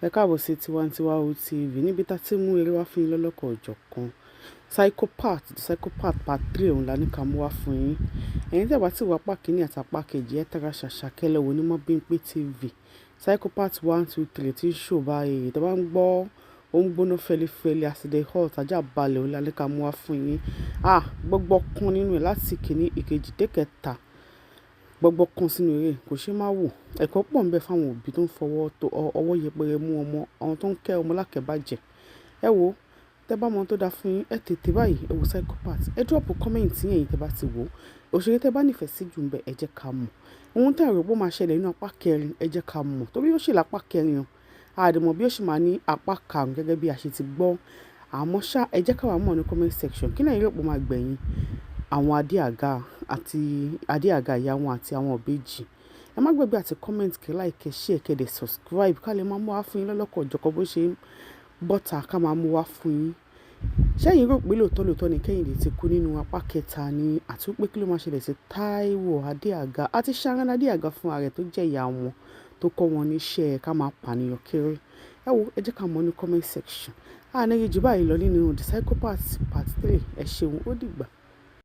Ẹ káàbọ̀ sí Tiwantiwa TV níbi tá ti mú eré wá fún yín lọ́lọ́kọ̀ ọ̀jọ̀kan. Psychopath part 3 òun la ní ká mú wá fún yín. Ẹ̀yin tí a bá ti wá apá kìíní àti apá kejì ẹ tẹ́ra ṣàṣà kẹ́lẹ́ wo ní Mobimpe TV. Psychopath 1, 2, 3 tí ń ṣò báyìí. Tẹ́ bá ń gbọ́ ó ń gbóná fẹ́lifẹ́li àsìdè hot ajá balẹ̀ òun la ní ká mú wá fún yín. Gbogbo kan nínú ẹ̀ láti kìíní ìkejì dé kẹta. Gbogbo kan sínú eré kò ṣe má wò. Ẹ̀kọ́ pọ̀ ń bẹ fáwọn òbí tó ń fọwọ́ tó ọwọ́ yẹpẹrẹ mú ọmọ, àwọn tó ń kẹ́ ọmọ lákẹ̀bàjẹ́. Ẹ wo, tẹ́ bá mọ tó dáa fún yín, ẹ tètè báyìí ẹ wo Psychopath. Ẹ drop comment yín ẹ̀yin tẹ́ bá ti wò. Òṣèré tẹ́ bá nífẹ̀ẹ́ sí jù ń bẹ ẹ jẹ́ ká mọ̀. Ohun tẹ́ rò pé ó máa ṣẹlẹ̀ nínú apá kẹrin ẹ jẹ́ ká mọ̀. Torí ó ṣì lápá kẹrin o. A dẹ̀ mọ̀ bí ó ṣì máa ní apá karùn-ún gẹ́gẹ́ bí a ṣe ti gbọ́. Àmọ́ ṣá ẹ jẹ́ ká wá mọ̀ ní comment section. Kí lẹ̀yin rò pé ó máa gbẹ̀yìn àwọn adé àga ìyá wọn àti àwọn ìbejì. Ẹ má gbàgbé àti comment, kẹ́ like, kẹ́ share, kẹ́ dẹ̀ subscribe ká lè máa mú wá fún yín lọ́lọ́kọ̀ ọ̀jọ̀kan bó ṣe ń bọ́ta ká máa mú wá fún yín. Ṣẹ́yìn rò pé lóòótọ́ ni Kẹ́hìndé ti kú nínú apá kẹta ni àti pé kí ló máa ṣẹlẹ̀ sí Táíwò Adéàga àti Ṣàrán Adéàga fún ààrẹ tó jẹ́ ìyá wọn tó kọ́ wọn níṣẹ́ ká máa pànìyàn kiri. Ẹ wo ẹ jẹ́ ká mọ̀ ní comment section. Ní jù báyìí lọ nínú The Psychopaths part 3. Ẹ ṣeun, ó dìgbà.